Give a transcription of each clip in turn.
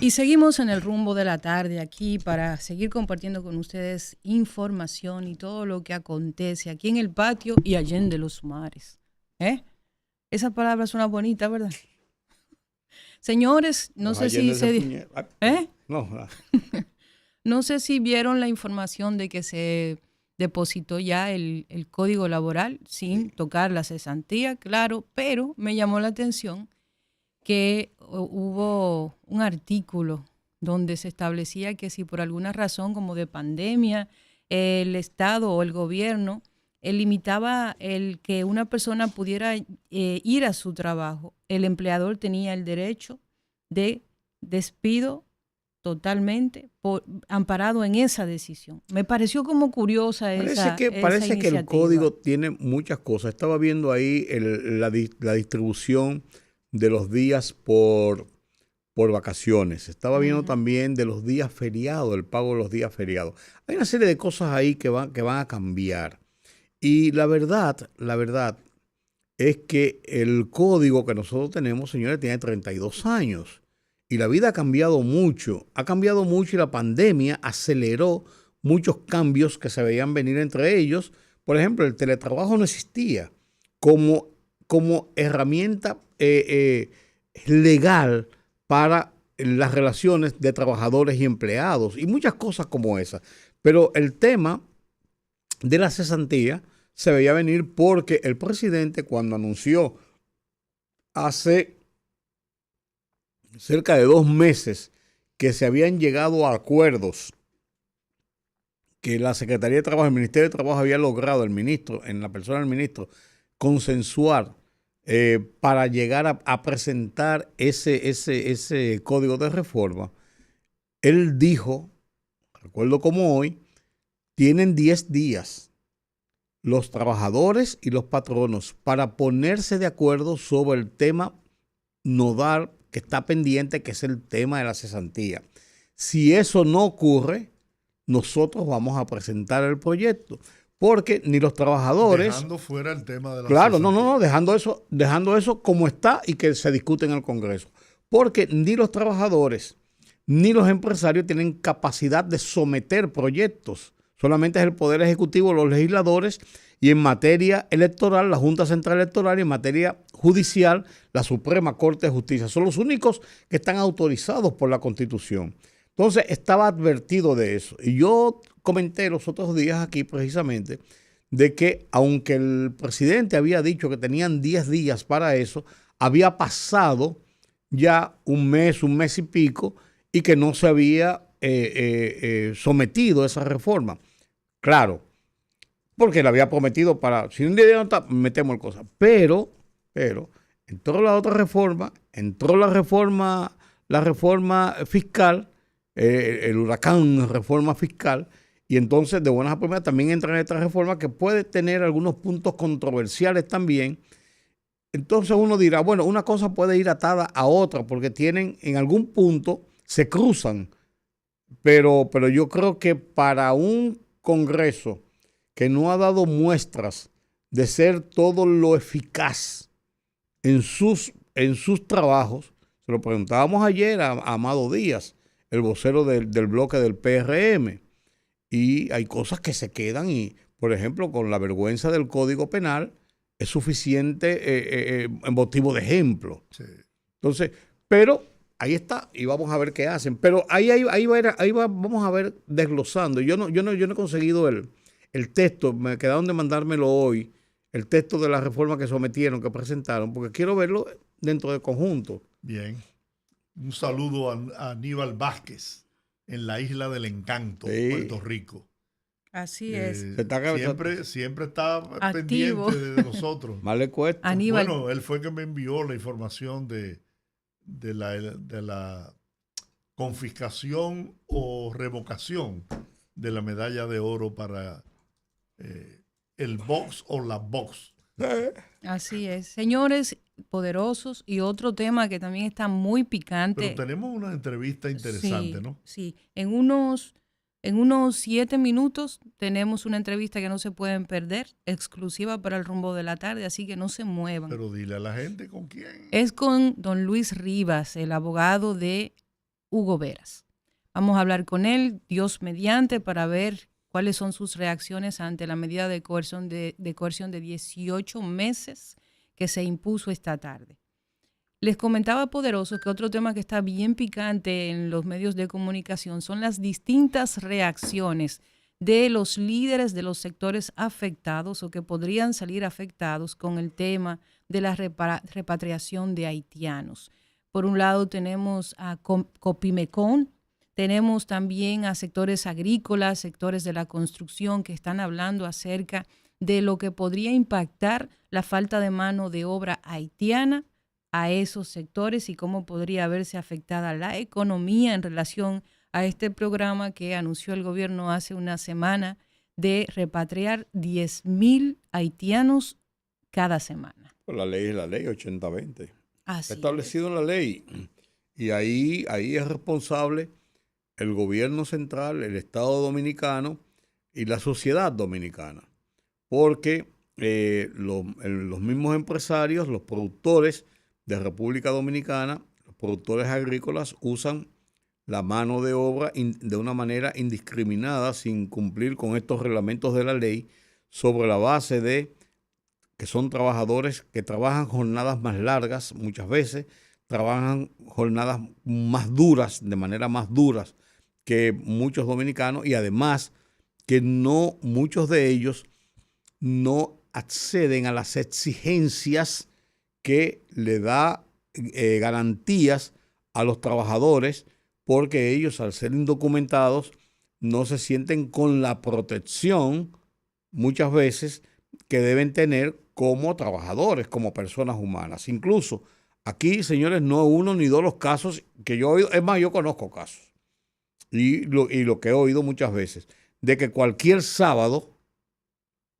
Y seguimos en el rumbo de la tarde aquí para seguir compartiendo con ustedes información y todo lo que acontece aquí en el patio y allende los mares. ¿Eh? Esa palabra suena bonita, ¿verdad? Señores, no Los sé si Allende se se... puñe. ¿Eh? No, No sé si vieron la información de que se depositó ya el código laboral sin sí. tocar la cesantía, claro, pero me llamó la atención que hubo un artículo donde se establecía que si por alguna razón como de pandemia el Estado o el gobierno limitaba el que una persona pudiera ir a su trabajo, el empleador tenía el derecho de despido totalmente amparado en esa decisión. Me pareció como curiosa esa Parece que el iniciativa. código tiene muchas cosas. Estaba viendo ahí la distribución de los días por vacaciones. Estaba viendo Ujú. también de los días feriados, el pago de los días feriados. Hay una serie de cosas ahí que van a cambiar. Y la verdad es que el código que nosotros tenemos, señores, tiene 32 años. Y la vida ha cambiado mucho y la pandemia aceleró muchos cambios que se veían venir entre ellos. Por ejemplo, el teletrabajo no existía como, como herramienta legal para las relaciones de trabajadores y empleados y muchas cosas como esas. Pero el tema de la cesantía se veía venir porque el presidente cuando anunció hace cerca de 2 meses que se habían llegado a acuerdos que la Secretaría de Trabajo, el Ministerio de Trabajo había logrado, el ministro, en la persona del ministro, consensuar para llegar a presentar ese código de reforma. Él dijo, recuerdo como hoy, tienen 10 días los trabajadores y los patronos para ponerse de acuerdo sobre el tema nodal que está pendiente, que es el tema de la cesantía. Si eso no ocurre, nosotros vamos a presentar el proyecto, porque ni los trabajadores, Dejando fuera el tema de la claro, cesantía. dejando eso como está y que se discute en el Congreso, porque ni los trabajadores ni los empresarios tienen capacidad de someter proyectos. Solamente es el Poder Ejecutivo, los legisladores, y en materia electoral, la Junta Central Electoral, y en materia judicial, la Suprema Corte de Justicia. Son los únicos que están autorizados por la Constitución. Entonces, estaba advertido de eso. Y yo comenté los otros días aquí precisamente de que aunque el presidente había dicho que tenían 10 días para eso, había pasado ya un mes y pico, y que no se había sometido a esa reforma. Claro, porque le había prometido para, si un día no está, metemos el cosa. Pero, entró la otra reforma, entró la reforma fiscal, el huracán reforma fiscal, y entonces de buenas a primeras también entra en esta reforma que puede tener algunos puntos controversiales también. Entonces uno dirá, bueno, una cosa puede ir atada a otra porque tienen, en algún punto, se cruzan, pero yo creo que para un Congreso que no ha dado muestras de ser todo lo eficaz en sus trabajos, se lo preguntábamos ayer a Amado Díaz, el vocero del bloque del PRM, y hay cosas que se quedan y, por ejemplo, con la vergüenza del Código Penal, es suficiente motivo de ejemplo. Sí. Entonces, pero ahí está y vamos a ver qué hacen. Pero vamos a ver desglosando. Yo no he conseguido el texto, me quedaron de mandármelo hoy, el texto de la reforma que sometieron, que presentaron, porque quiero verlo dentro del conjunto. Bien. Un saludo a Aníbal Vázquez en la Isla del Encanto, Sí. Puerto Rico. Así es. Siempre está Activo. pendiente de nosotros. Más le cuesta. Aníbal. Bueno, él fue que me envió la información de la confiscación o revocación de la medalla de oro para el box o la box. Así es. Señores poderosos, y otro tema que también está muy picante. Pero tenemos una entrevista interesante, Sí, ¿no? sí. En unos 7 minutos tenemos una entrevista que no se pueden perder, exclusiva para el rumbo de la tarde, así que no se muevan. Pero dile a la gente con quién. Es con don Luis Rivas, el abogado de Hugo Veras. Vamos a hablar con él, Dios mediante, para ver cuáles son sus reacciones ante la medida de coerción de 18 meses que se impuso esta tarde. Les comentaba, poderoso, que otro tema que está bien picante en los medios de comunicación son las distintas reacciones de los líderes de los sectores afectados o que podrían salir afectados con el tema de la repatriación de haitianos. Por un lado tenemos a Copimecon, tenemos también a sectores agrícolas, sectores de la construcción que están hablando acerca de lo que podría impactar la falta de mano de obra haitiana a esos sectores y cómo podría verse afectada la economía en relación a este programa que anunció el gobierno hace una semana de repatriar 10,000 haitianos cada semana. La ley es la ley 80-20. Así establecido en la ley. Y ahí es responsable el gobierno central, el Estado dominicano y la sociedad dominicana. Porque los mismos empresarios, los productores de República Dominicana, los productores agrícolas usan la mano de obra de una manera indiscriminada sin cumplir con estos reglamentos de la ley sobre la base de que son trabajadores que trabajan jornadas más largas muchas veces, trabajan jornadas más duras, de manera más duras que muchos dominicanos y además que no muchos de ellos no acceden a las exigencias que le da garantías a los trabajadores porque ellos al ser indocumentados no se sienten con la protección muchas veces que deben tener como trabajadores, como personas humanas. Incluso aquí, señores, no uno ni dos los casos que yo he oído, es más, yo conozco casos y lo que he oído muchas veces, de que cualquier sábado,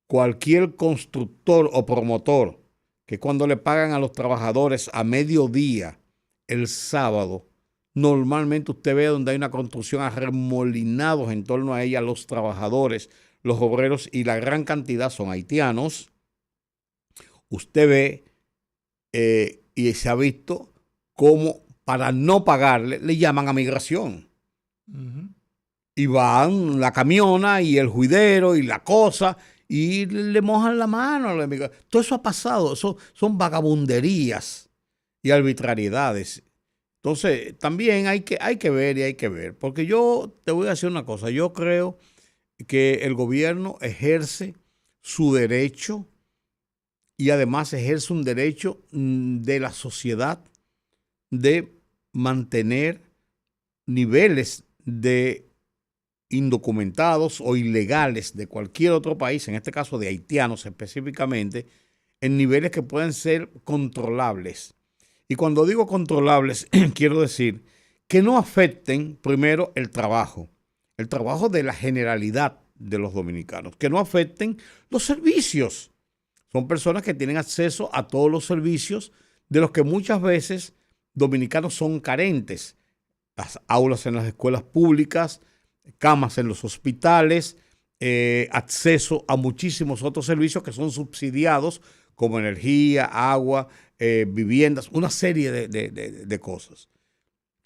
cualquier constructor o promotor, que cuando le pagan a los trabajadores a mediodía el sábado, normalmente usted ve donde hay una construcción arremolinados en torno a ella los trabajadores, los obreros y la gran cantidad son haitianos. Usted ve y se ha visto cómo para no pagarle le llaman a migración. Uh-huh. Y van la camiona y el juidero y la cosa y le mojan la mano a la migración. Todo eso ha pasado, eso son vagabunderías y arbitrariedades. Entonces también hay que ver, porque yo te voy a decir una cosa, yo creo que el gobierno ejerce su derecho y además ejerce un derecho de la sociedad de mantener niveles de indocumentados o ilegales de cualquier otro país, en este caso de haitianos específicamente, en niveles que pueden ser controlables. Y cuando digo controlables, quiero decir que no afecten primero el trabajo de la generalidad de los dominicanos, que no afecten los servicios. Son personas que tienen acceso a todos los servicios de los que muchas veces dominicanos son carentes. Las aulas en las escuelas públicas, camas en los hospitales, acceso a muchísimos otros servicios que son subsidiados como energía, agua, viviendas, una serie de cosas.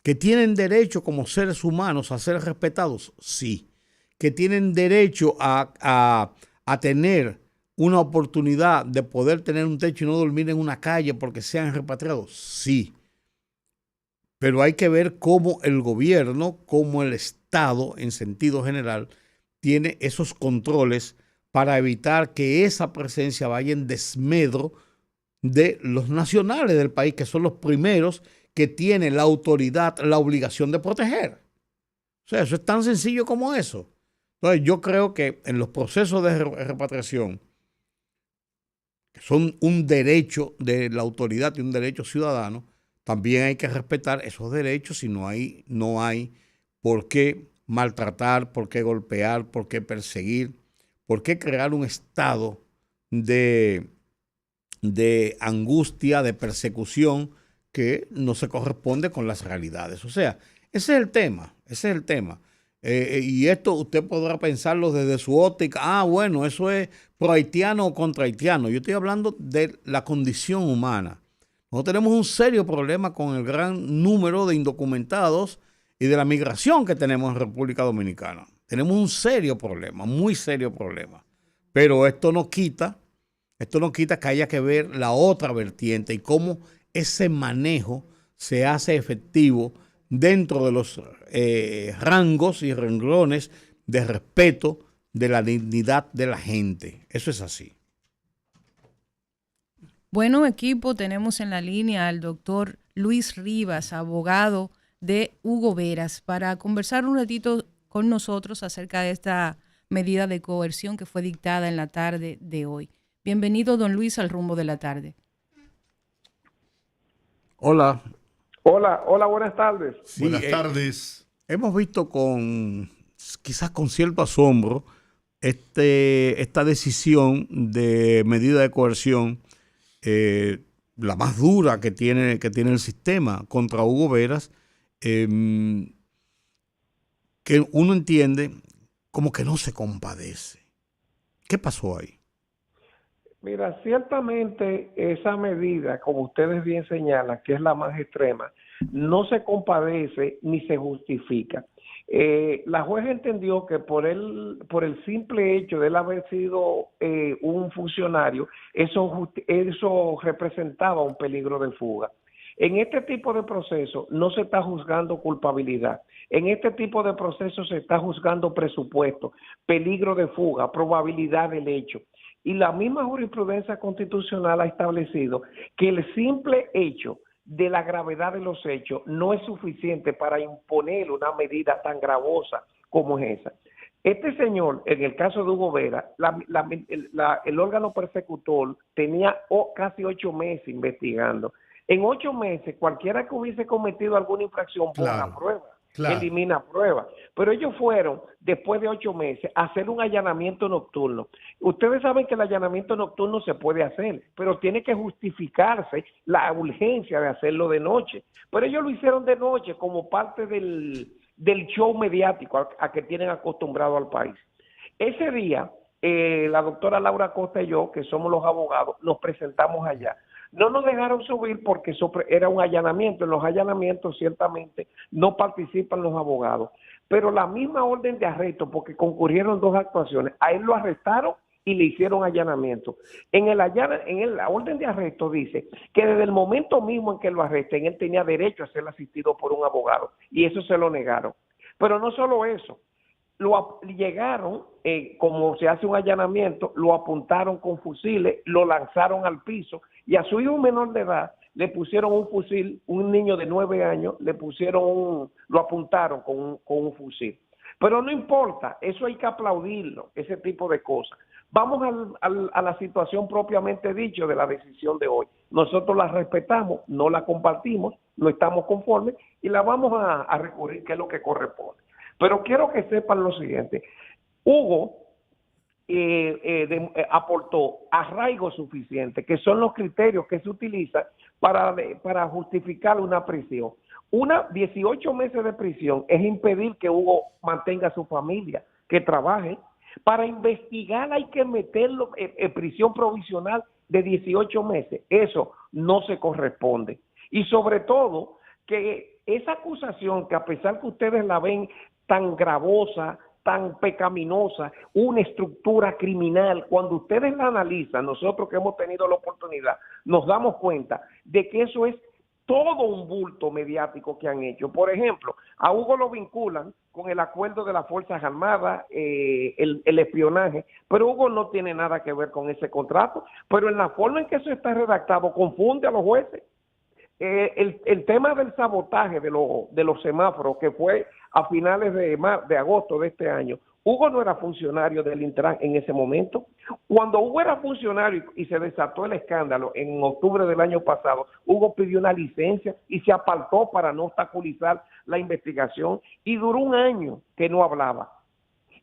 ¿Que tienen derecho como seres humanos a ser respetados? Sí. ¿Que tienen derecho a tener una oportunidad de poder tener un techo y no dormir en una calle porque sean repatriados? Sí. Pero hay que ver cómo el gobierno, cómo el Estado en sentido general, tiene esos controles para evitar que esa presencia vaya en desmedro de los nacionales del país, que son los primeros que tienen la autoridad, la obligación de proteger. O sea, eso es tan sencillo como eso. Entonces, yo creo que en los procesos de repatriación, que son un derecho de la autoridad y un derecho ciudadano, también hay que respetar esos derechos y no hay por qué maltratar, por qué golpear, por qué perseguir, por qué crear un estado de angustia, de persecución que no se corresponde con las realidades. O sea, ese es el tema. Y esto usted podrá pensarlo desde su óptica. Bueno, eso es pro haitiano o contra haitiano. Yo estoy hablando de la condición humana. Nosotros tenemos un serio problema con el gran número de indocumentados y de la migración que tenemos en República Dominicana. Tenemos un serio problema, muy serio problema. Pero esto no quita que haya que ver la otra vertiente y cómo ese manejo se hace efectivo dentro de los rangos y renglones de respeto de la dignidad de la gente. Eso es así. Bueno, equipo, tenemos en la línea al doctor Luis Rivas, abogado de Hugo Veras, para conversar un ratito con nosotros acerca de esta medida de coerción que fue dictada en la tarde de hoy. Bienvenido, don Luis, al Rumbo de la Tarde. Hola. Hola, buenas tardes. Sí, buenas tardes. Hemos visto quizás con cierto asombro esta decisión de medida de coerción, la más dura que tiene el sistema contra Hugo Veras, que uno entiende como que no se compadece. ¿Qué pasó ahí? Mira, ciertamente esa medida, como ustedes bien señalan, que es la más extrema, no se compadece ni se justifica. La jueza entendió que por el simple hecho de él haber sido un funcionario, eso representaba un peligro de fuga. En este tipo de procesos no se está juzgando culpabilidad. En este tipo de procesos se está juzgando presupuesto, peligro de fuga, probabilidad del hecho. Y la misma jurisprudencia constitucional ha establecido que el simple hecho de la gravedad de los hechos no es suficiente para imponer una medida tan gravosa como es esa. Este señor, en el caso de Hugo Vera, el órgano persecutor tenía casi 8 meses investigando. En 8 meses, cualquiera que hubiese cometido alguna infracción borra prueba. Claro. Elimina pruebas. Pero ellos fueron, después de 8 meses, a hacer un allanamiento nocturno. Ustedes saben que el allanamiento nocturno se puede hacer, pero tiene que justificarse la urgencia de hacerlo de noche. Pero ellos lo hicieron de noche como parte del show mediático a que tienen acostumbrado al país. Ese día, la doctora Laura Costa y yo, que somos los abogados, nos presentamos allá. No nos dejaron subir porque eso era un allanamiento. En los allanamientos ciertamente no participan los abogados. Pero la misma orden de arresto, porque concurrieron 2 actuaciones, a él lo arrestaron y le hicieron allanamiento. En la orden de arresto dice que desde el momento mismo en que lo arresten, él tenía derecho a ser asistido por un abogado. Y eso se lo negaron. Pero no solo eso. Llegaron, como se hace un allanamiento, lo apuntaron con fusiles, lo lanzaron al piso y a su hijo menor de edad le pusieron un fusil, un niño de 9 años, lo apuntaron con un fusil. Pero no importa, eso hay que aplaudirlo, ese tipo de cosas. Vamos a la situación propiamente dicho de la decisión de hoy. Nosotros la respetamos, no la compartimos, no estamos conformes y la vamos a recurrir, que es lo que corresponde. Pero quiero que sepan lo siguiente. Hugo aportó arraigo suficiente, que son los criterios que se utilizan para justificar una prisión. 18 meses de prisión es impedir que Hugo mantenga a su familia, que trabaje. Para investigar hay que meterlo en prisión provisional de 18 meses. Eso no se corresponde. Y sobre todo, que esa acusación, que a pesar que ustedes la ven tan gravosa, tan pecaminosa, una estructura criminal, cuando ustedes la analizan, nosotros que hemos tenido la oportunidad, nos damos cuenta de que eso es todo un bulto mediático que han hecho. Por ejemplo, a Hugo lo vinculan con el acuerdo de las Fuerzas Armadas, el espionaje, pero Hugo no tiene nada que ver con ese contrato, pero en la forma en que eso está redactado confunde a los jueces. El tema del sabotaje de los semáforos, que fue a finales de agosto de este año, Hugo no era funcionario del Intran en ese momento. Cuando Hugo era funcionario y se desató el escándalo en octubre del año pasado, Hugo pidió una licencia y se apartó para no obstaculizar la investigación y duró un año que no hablaba.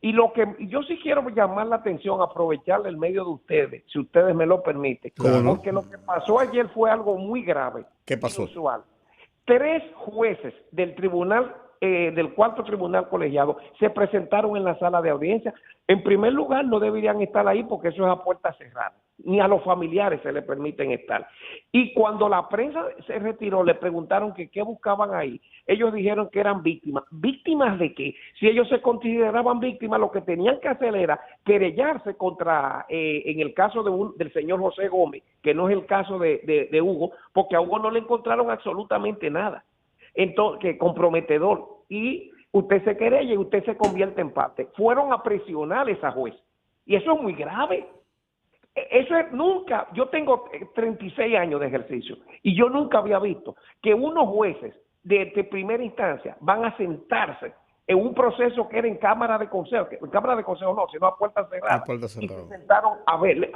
Y lo que yo sí quiero llamar la atención, aprovechar el medio de ustedes, si ustedes me lo permiten, porque lo que pasó ayer fue algo muy grave. ¿Qué pasó? Inusual. 3 jueces del tribunal, del 4º tribunal colegiado, se presentaron en la sala de audiencia. En primer lugar, no deberían estar ahí porque eso es a puerta cerrada. ni a los familiares se les permiten estar. Y cuando la prensa se retiró, le preguntaron que qué buscaban ahí. Ellos dijeron que eran víctimas. ¿Víctimas de qué? Si ellos se consideraban víctimas, lo que tenían que hacer era querellarse contra, en el caso del señor José Gómez, que no es el caso de Hugo, porque a Hugo no le encontraron absolutamente nada. Entonces, que comprometedor. Y usted se querella y usted se convierte en parte. Fueron a presionar a esa juez. Y eso es muy grave. Eso es nunca, yo tengo 36 años de ejercicio y yo nunca había visto que unos jueces de primera instancia van a sentarse en un proceso que era en Cámara de Consejo, no, sino a puertas cerradas, y se sentaron a ver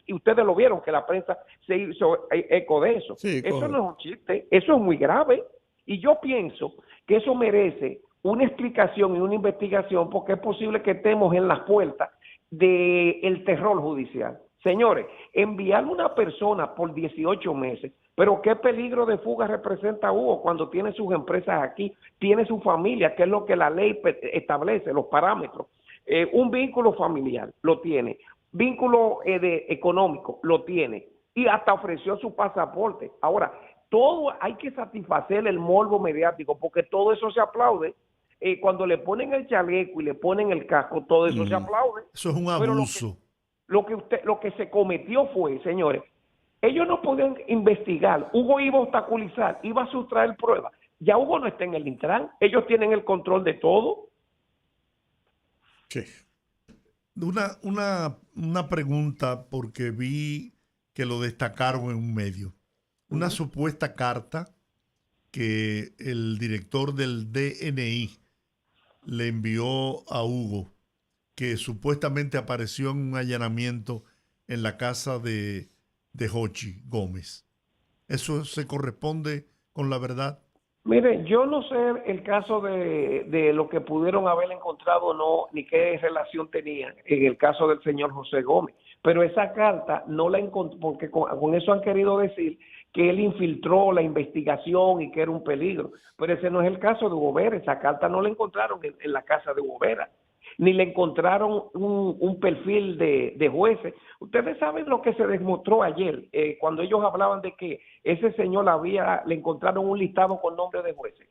y ustedes lo vieron que la prensa se hizo eco de eso. Sí, eso no es un chiste, eso es muy grave y yo pienso que eso merece una explicación y una investigación porque es posible que estemos en las puertas del terror judicial. Señores, enviar una persona por 18 meses, pero qué peligro de fuga representa Hugo cuando tiene sus empresas aquí, tiene su familia, que es lo que la ley establece, los parámetros. Un vínculo familiar, lo tiene. Vínculo económico, lo tiene. Y hasta ofreció su pasaporte. Ahora, todo hay que satisfacer el morbo mediático, porque todo eso se aplaude. Cuando le ponen el chaleco y le ponen el casco, todo eso se aplaude. Eso es un abuso. Pero lo que se cometió fue, señores, ellos no podían investigar. Hugo iba a obstaculizar, iba a sustraer pruebas. Ya Hugo no está en el Intran. Ellos tienen el control de todo. Sí. Una pregunta, porque vi que lo destacaron en un medio. Una supuesta carta que el director del DNI le envió a Hugo, que supuestamente apareció en un allanamiento en la casa de Jochi Gómez. ¿Eso se corresponde con la verdad? Mire, yo no sé el caso de lo que pudieron haber encontrado o no, ni qué relación tenían en el caso del señor José Gómez, pero esa carta no la encontró, porque con eso han querido decir que él infiltró la investigación y que era un peligro, pero ese no es el caso de Hugo Vera. Esa carta no la encontraron en la casa de Hugo Vera, ni le encontraron un perfil de jueces. Ustedes saben lo que se demostró ayer, cuando ellos hablaban de que ese señor le encontraron un listado con nombre de jueces.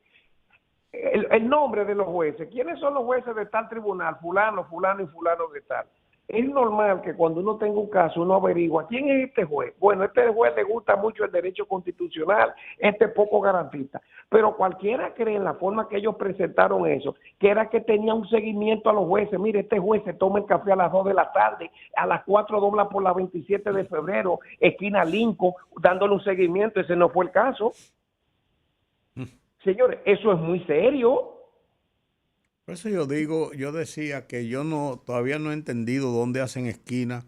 El nombre de los jueces, ¿quiénes son los jueces de tal tribunal? Fulano, fulano y fulano de tal. Es normal que cuando uno tenga un caso, uno averigua quién es este juez. Bueno, este juez le gusta mucho el derecho constitucional, este poco garantista. Pero cualquiera cree en la forma que ellos presentaron eso, que era que tenía un seguimiento a los jueces. Mire, este juez se toma el café a las 2 de la tarde, a las 4 dobla por la 27 de febrero, esquina Lincoln, dándole un seguimiento. Ese no fue el caso. Señores, eso es muy serio. Por eso yo decía que todavía no he entendido dónde hacen esquina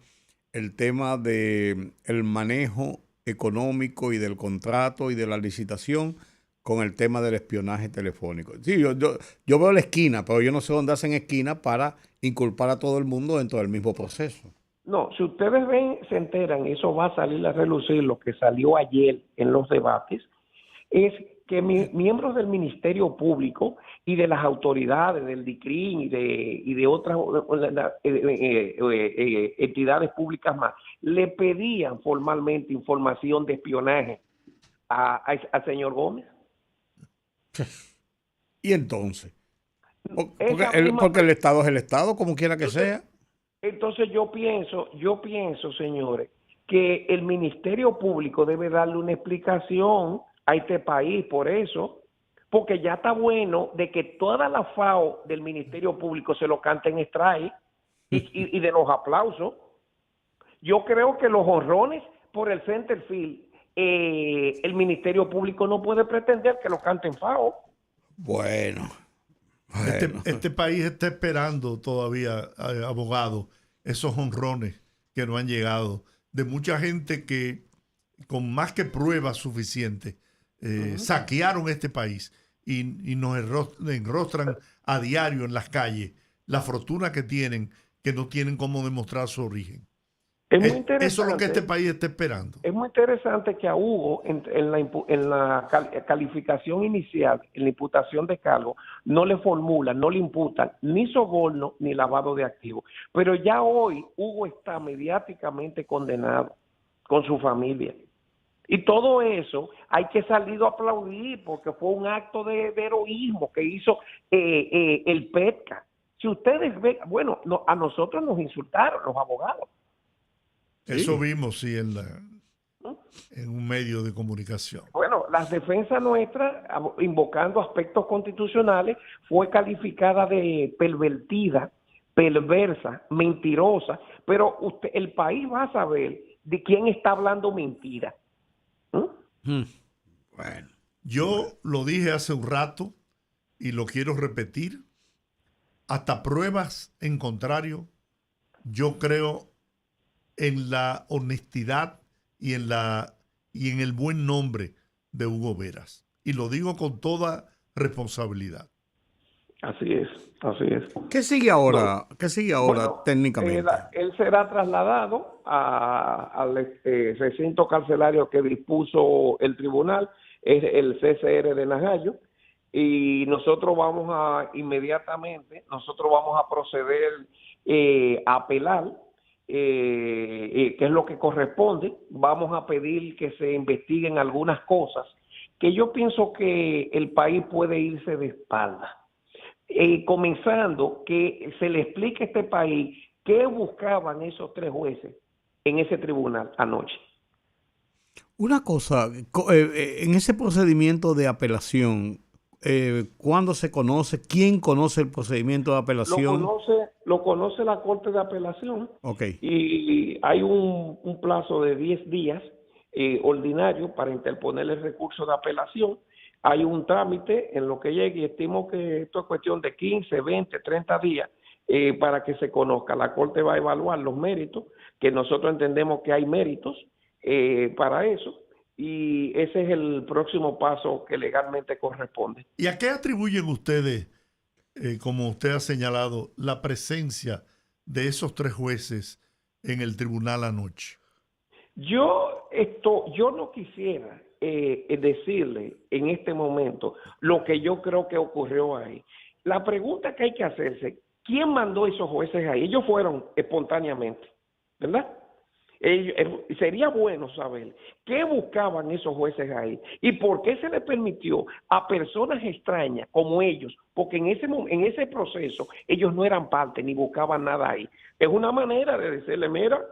el tema de el manejo económico y del contrato y de la licitación con el tema del espionaje telefónico. Sí, yo veo la esquina, pero yo no sé dónde hacen esquina para inculpar a todo el mundo dentro del mismo proceso. No, si ustedes ven, se enteran, eso va a salir a relucir, lo que salió ayer en los debates, es que miembros del Ministerio Público y de las autoridades del DICRIN y de otras entidades públicas más le pedían formalmente información de espionaje al señor Gómez. ¿Y entonces? Porque el Estado es el Estado, como quiera que sea. Entonces yo pienso, señores, que el Ministerio Público debe darle una explicación a este país por eso, porque ya está bueno de que toda la FAO del Ministerio Público se lo canten strike y de los aplausos. Yo creo que los honrones por el centerfield, el Ministerio Público no puede pretender que lo canten FAO. Bueno. Este país está esperando todavía, abogado, esos honrones que no han llegado, de mucha gente que con más que pruebas suficientes saquearon este país y nos enrostran a diario en las calles la fortuna que tienen, que no tienen cómo demostrar su origen. Es muy interesante. Eso es lo que este país está esperando. Es muy interesante que a Hugo, en la calificación inicial, en la imputación de cargo, no le formulan, no le imputan ni soborno ni lavado de activos. Pero ya hoy Hugo está mediáticamente condenado con su familia. Y todo eso hay que salir a aplaudir porque fue un acto de heroísmo que hizo el PETCA. Si ustedes ven, bueno, a nosotros nos insultaron los abogados. Eso vimos, sí, en un medio de comunicación. Bueno, la defensa nuestra, invocando aspectos constitucionales, fue calificada de pervertida, perversa, mentirosa, pero el país va a saber de quién está hablando mentira. Bueno. Yo lo dije hace un rato y lo quiero repetir. Hasta pruebas en contrario, yo creo en la honestidad y en el buen nombre de Hugo Veras. Y lo digo con toda responsabilidad. Así es, así es. ¿Qué sigue ahora? ¿Qué sigue ahora técnicamente? Él será trasladado al recinto carcelario que dispuso el tribunal, es el CCR de Najayo, y nosotros vamos a proceder a apelar, que es lo que corresponde. Vamos a pedir que se investiguen algunas cosas que yo pienso que el país puede irse de espalda. Comenzando que se le explique a este país qué buscaban esos 3 jueces en ese tribunal anoche. Una cosa, en ese procedimiento de apelación, ¿cuándo se conoce? ¿Quién conoce el procedimiento de apelación? Lo conoce la Corte de Apelación. Okay. Y hay un plazo de 10 días ordinario para interponer el recurso de apelación. Hay un trámite en lo que llegue y estimo que esto es cuestión de 15, 20, 30 días para que se conozca. La Corte va a evaluar los méritos, que nosotros entendemos que hay méritos para eso, y ese es el próximo paso que legalmente corresponde. ¿Y a qué atribuyen ustedes, como usted ha señalado, la presencia de esos 3 jueces en el tribunal anoche? Yo no quisiera decirle en este momento lo que yo creo que ocurrió ahí. La pregunta que hay que hacerse, ¿quién mandó esos jueces ahí? Ellos fueron espontáneamente, ¿verdad? Sería bueno saber qué buscaban esos jueces ahí y por qué se les permitió a personas extrañas como ellos, porque en ese proceso ellos no eran parte ni buscaban nada ahí. Es una manera de decirle, mira,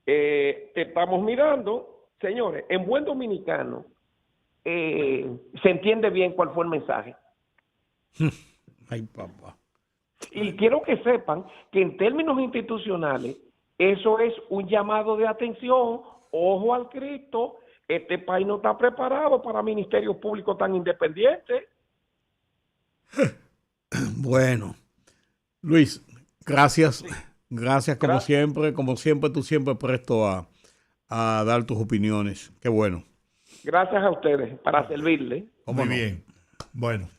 te estamos mirando. Señores, en buen dominicano se entiende bien cuál fue el mensaje. Ay, papá. Y quiero que sepan que en términos institucionales eso es un llamado de atención. Ojo al Cristo, este país no está preparado para ministerios públicos tan independientes. Bueno, Luis, gracias. Gracias como siempre. Como siempre, tú siempre presto a dar tus opiniones. Qué bueno. Gracias a ustedes, para servirle. Muy bien. Bueno,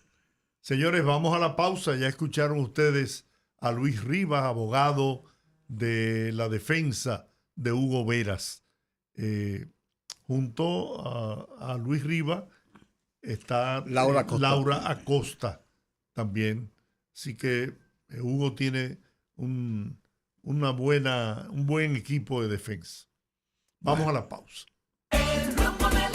señores, vamos a la pausa. Ya escucharon ustedes a Luis Rivas, abogado de la defensa de Hugo Veras. Junto a Luis Rivas está Laura Acosta también. Así que Hugo tiene un buen equipo de defensa. Vamos a la pausa. El rumbo de